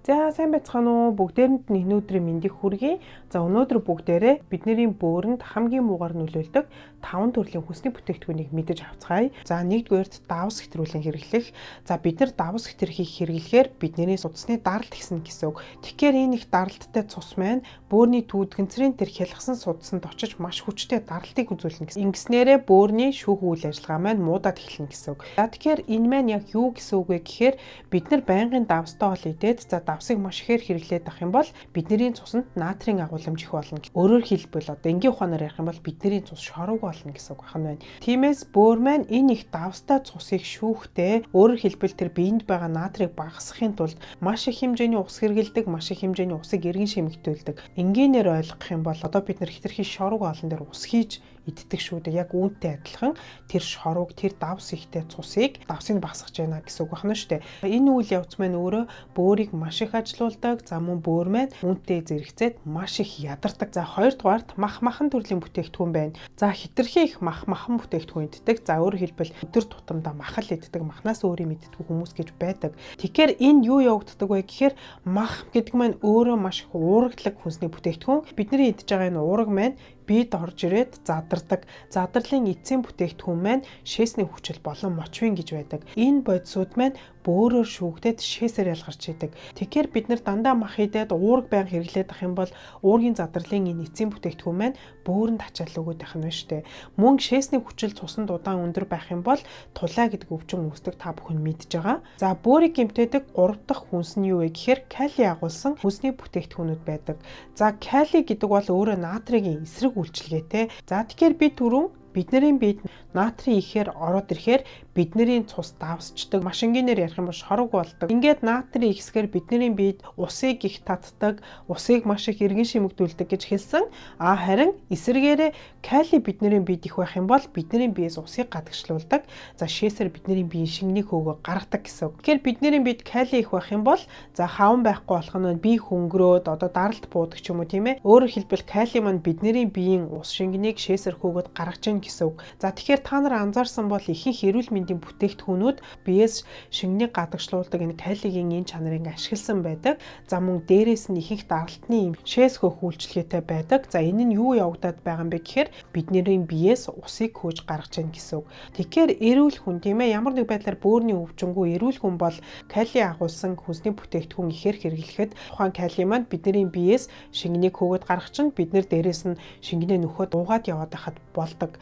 За сайн байцгаана уу? Бүгдээрэнд нь энэ өдрийн мэндийг хүргэе. За өнөөдөр бүгдээрээ бидний бөөрөнд хамгийн муугар нөлөөлдөг 5 төрлийн хүнсний бүтээгдэхүүнийг мэдэж авцгаая. За нэгдүгээрт давс хэтрүүлэн хэрэглэх. За бид нар давс хэтрхийг хэрэглэхээр бидний судасны даралт ихсэн гэсэн үг. Тэгэхээр энэ их даралттай цус маань бөөрийн түүдгэнцрийн тэр хялгсан судасанд очиж маш хүчтэй даралтыг үзүүлнэ гэсэн. Ингэснээрээ бөөрийн шүүх үйл ажиллагаа маань муудаад эхэлнэ гэсэн үг. За тэгэхээр энэ маань яг юу гэсэн үг вэ гэхээр бид нар байнгын давстай ол идээд давсыг маш ихээр хэрэглээд авах юм бол бидний цуснд натрийн агуулмж их болно. Өөрөөр хэлбэл одоо энгийн ухаанаар ярих юм бол бидний цус шорог болно гэсэн үг байна. Тиймээс бөөр маань энэ их давстай цусыг шүүхдээ өөрөөр хэлбэл тэр биед байгаа натрийг багасгахын тулд маш их хэмжээний ус хэрэглэдэг, маш их хэмжээний усыг эргэн шимэгдүүлдэг. Энгийнээр ойлгох юм бол одоо бид нар хитрхи шорог олон дээр ус хийж иддэг шүү дээ. Яг үүнтэй адилхан тэр шорог, тэр давс ихтэй цусыг давсыг багасгаж байна гэсэн үг байна шүү дээ. Энэ үйл явц маань өөрөө бөөрийг маш их ажилуулдаг. За мөн бөөр маань үүнтэй зэрэгцээд маш их ядардаг. За хоёрдугаарт махан төрлийн бүтээгдэхүүн байна. За хитрхи их махан бүтээгдэхүүн иддэг. За өөрөөр хэлбэл өдөр тутамдаа махал иддэг, махнаас өөрийн мэддэг хүмүүс гэж байдаг. Тэгэхээр энэ юу явагддаг вэ гэхээр мах гэдэг маань өөрөө маш их уурагдлаг хүнсний бүтээгдэхүүн. Бидний идж байгаа энэ уураг маань биед орж ирээд задардаг. Задарлын эцсийн бүтээгдэхүүн маань шээсний хүчил болон мочвин гэж байдаг. Энэ бодисууд маань бөөрөөр шүүгдээд шээсээр ялгарч идэг. Тэгэхээр бид нар дандаа мах идээд уураг байнга хэрэглээд ах юм бол уургийн задарлын энэ эцсийн бүтээгдэхүүн маань бөөрөнд ачаал өгöd байх нь байна шүү дээ. Мөн шээсний хүчил цуснд удаан өндөр байх юм бол тулаа гэдэг өвчин үүсдэг, та бүхэн мэдж байгаа. За бөөрийг гэмтээдэг 3 дахь хүнс нь юу вэ гэхээр кали агуулсан хүнсний бүтээгдэхүүнүүд байдаг. За кали гэдэг бол өөрөө натригийн эсрэг үйлчилгээтэй. За тэгэхээр би түрүүн бидний биед натрий ихээр ороод ирэхээр бидний цус давсчдаг. Маш энгийнээр ярих юм бол шорог болдог. Ингээд натрий ихсгээр бидний биед усыг их татдаг, усыг маш их эргэн шимэгдүүлдэг гэж хэлсэн. Харин эсвэргээрээ кали бидний биед их байх юм бол бидний биеэс усыг гадагшлуулдаг. За шээсээр бидний биеийн шингэний хөөгөө гаргадаг гэсэн үг. Тэгэхээр бидний биед кали их байх юм бол хаван байхгүй болох нь бие хөнгөрөөд одоо даралт буудаг ч юм уу, тийм ээ. Өөрөөр хэлбэл кали маань бидний биеийн ус шингэнийг шээсээр хөөгөөд гаргаж ийн гэсэн үг. За тэгэхээр та нар анзаарсан бол ихэнх эрүүл мэндийн бүтээгдэхүүнүүд биеэс шингэнийг гадагшлуулдаг энэ калигийн энэ чанарыг ашигласан байдаг. За мөн дээрээс нь ихэнх даралтны юм шээс хөөх үйлчилгээтэй байдаг. За энэ нь юу явагдаад байгаа юм бэ гэхээр бидний биеэс усыг хөөж гаргаж ийн гэсэн үг. Тэгэхээр эрүүл хүн, тийм ээ, ямар нэг байдлаар бөөрийн өвчнгүй эрүүл хүн бол кали агуулсан хүнсний бүтээгдэхүүн ихээр хэрэглэхэд тухайн кали маань бидний биеэс шингэнийг хөөгд гаргаж чинь бид нэр дээрээс нь шингэнээ нөхөд уугаад яваад байхад болдог.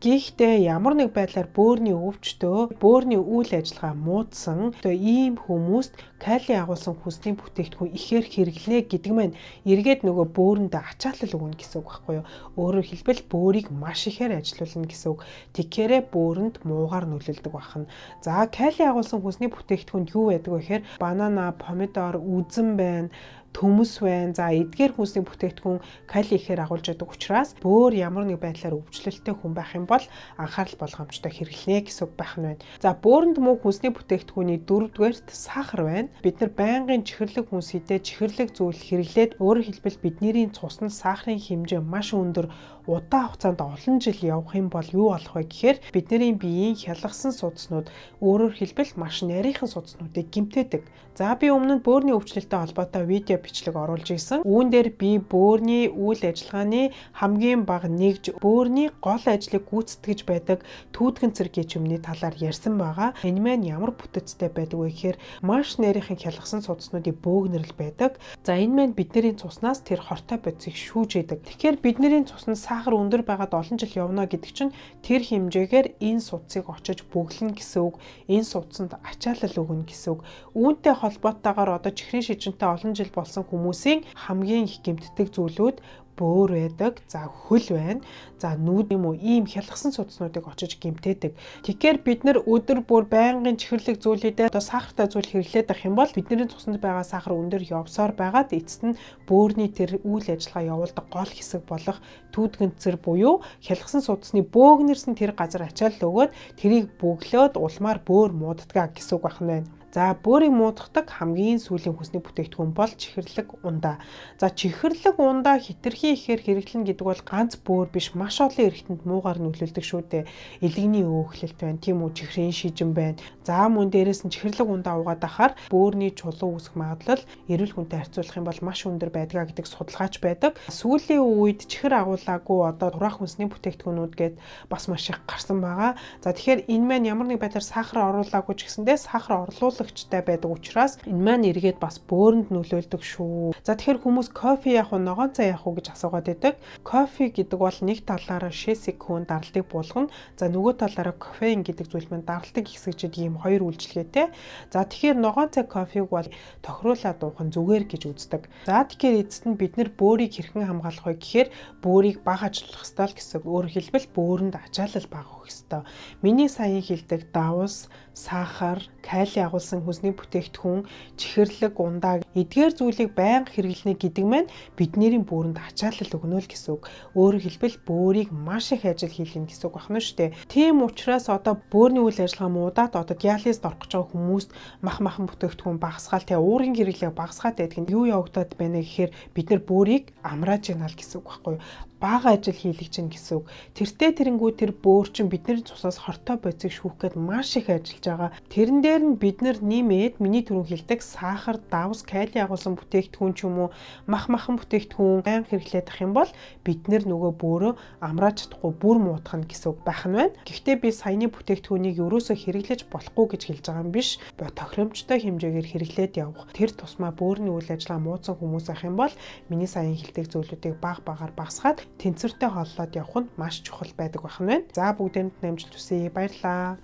Гэхдээ ямар нэг байдлаар бөөрийн өвчтөө, бөөрийн үйл ажиллагаа муудсан ийм хүмүүст кали агуулсан хүнсний бүтээгдэхүүн ихээр хэрэглэнэ гэдэг маань эргээд нөгөө бөөрөндөө ачаалал өгнө гэсэн үг байхгүй юу? Өөрөөр хэлбэл бөөрийг маш ихээр ажилуулна гэсэн үг. Тэгэхээр бөөрөнд муугар нөлөөлдөг байна. За кали агуулсан хүнсний бүтээгдэхүүнд юу байдаг вэ гэхээр банана, помидор, үзэн байна, төмөс байна. За эдгээр хүнсний бүтээгдэхүүн кали ихээр агуулж байдаг учраас бөөр ямар нэг байдлаар өвчлөлттэй хүн байх юм бол анхаарал болгоомжтой хэрэглэнэ гэсэн үг байх нь байна. За бөөрөнд муу хүнсний бүтээгдэхүүний 4-дүгээрт сахар байна. Бид нар байнгын чихэрлэг хүнс идээд чихэрлэг зүйл хэрэглээд өөрөөр хэлбэл бидний цуснд сахарын хэмжээ маш өндөр, удаан хугацаанд олон жил явах юм бол юу болох вэ гэхээр бидний биеийн хялгасан судаснууд, өөрөөр хэлбэл маш нарийнхан судаснуудыг гэмтээдэг. За би өмнө нь бөөрийн өвчлөлттэй холбоотой видео бичлэг оруулж ирсэн. Үүн дээр би бөөрийн үйл ажиллагааны хамгийн бага нэгж бөөрийн гол ажлыг гүйцэтгэж байдаг түүдгэнцэр гэж юмны талаар ярьсан байгаа. Энэ маань ямар бүтэцтэй байдаг вэ гэхээр маш нарийнхан хялгасан судаснуудын бөөгнөрл байдаг. За энэ маань бидний цуснаас тэр хортой бодисыг шүүж идэг. Тэгэхээр бидний цуснд сахар өндөр байгаад олон жил явна гэдэг чинь тэр хэмжээгээр энэ судсыг очиж бөглөнө гэсэн үг. Энэ судсанд ачаалал өгнө гэсэн үг. Үүнтэй холбоотойгоор одоо чихрийн шижинтэй олон жил болсон хүмүүсийн хамгийн их гэмтдэг зүйлүүд бөөр байдаг. За хөл байна. За нүүд юм уу, ийм хялгсан судаснуудыг очиж гэмтээдэг. Тэгэхээр бид нар өдөр бүр байнгын чихэрлэг зүйлүүдээ одоо сахартай зүйл хэрэглээд авах юм бол бидний цуснд байгаа сахар өндөр явсаар байгаад эцэст нь бөөрийн тэр үйл ажиллагаа явуулдаг гол хэсэг болох түүдгэнцэр буюу хялгсан судасны бөөгнөрсөн тэр газар ачаалал өгөөд тэрийг бөглөөд улмаар бөөр мууддаг гэсэн үг байна. За бөөрийг муудахдаг хамгийн сүүлийн хүнсний бүтээгдэхүүн бол чихэрлэг ундаа. За чихэрлэг ундаа хэтэрхий ихээр хэрэглэнэ гэдэг бол ганц бөөр биш, маш олон эрэгтэнд муугаар нөлөөлдөг шүү дээ. Элэгний өөхлөлт байна, тийм үү, чихрийн шижин байна. За мөн дээрээс нь чихэрлэг ундаа угаад ахаар бөөрийн чулуу үүсэх магадлал эрүүл хүнтэй харьцуулах юм бол маш өндөр байдаг гэдэг судалгаач байдаг. Сүүлийн үед чихэр агуулаагүй одоо тураах хүнсний бүтээгдэхүүнүүд гээд бас маш их гарсан байгаа. За тэгэхээр энэ маань ямар нэг байдлаар сахар оруулаагүй ч гэсэндээ сахар орлуулагчтай байдаг учраас энэ маань эргээд бас бөөрөнд нөлөөлдөг шүү. За тэгэхээр хүмүүс кофе яах вэ, ногоон цай яах вэ гэж асуугаад байдаг. Кофе гэдэг бол нэг талаараа шэсик хүн даралтыг буулгана. За нөгөө талаараа кофеин гэдэг зүйл маань даралтыг ихсгэж ийм хоёр үйлчлэгээтэй. За тэгэхээр ногоон цай кофег бол тохируулаад уух нь зүгээр гэж үздэг. За тэгэхээр эцэст нь бид нэр бөөрийг хэрхэн хамгаалах вэ гэхээр бөөрийг бага ажиллах ёстой л гэсэн. Өөрөөр хэлбэл бөөрөнд ачаалал бага өгөх ёстой. Миний саяхан хэлдэг давс, сахар, кали агуулсан хүнсний бүтээгдэхүүн, чихэрлэг, ундаа эдгээр зүйлийг байнга хэрэглэнэ гэдэг маань бидний бөөрөнд ачаалал өгнө л гэсэн үг. Өөрөөр хэлбэл бөөрийг маш их ажил хийлгэнэ гэсэн үг байна шүү дээ. Тийм учраас одоо бөөрийн үйл ажиллагаа муудаад одоо диализд орох гэж байгаа хүмүүст махан бүтээгдэхүүн багасгаал тэ уургийн хэрэглээ багасгаад байдаг нь юу явагдаад байна гэхээр бид нар бөөрийг амрааж яана л гэсэн үг байхгүй юу? Бага ажил хийлгэж гин гэсэн үг. Тэртээ тэрэнгүү тэр бөөр чинь бидний цусаас хортой бодисыг шүүхгээд маш их ажиллаж байгаа. Тэрэн дээр нь бид нар нэмээд миний түрүүн хэлдэг сахар, давс, кали агуулсан бүтээгдэхүүн ч юм уу махан бүтээгдэхүүн байнга хэрэглээд ах юм бол бид нар нөгөө бөөрөө амрааж чадахгүй бүр муудах нь гэсэн үг байх нь байна. Гэхдээ би саяны бүтээгдэхүүнийг ерөөсөө хэрэглэж болохгүй гэж хэлж байгаа юм биш. Тохиромжтой хэмжээгээр хэрэглээд явах. Тэр тусмаа бөөрийн үйл ажиллагаа муудсан хүмүүс ах юм бол миний саяхан хэлдэг зүйлүүдийг багаар багасгаад тэнцвэртэй холлоод явах нь маш чухал байдаг байх нь байна. За бүгдээнд амжилт хүсье. Баярлалаа.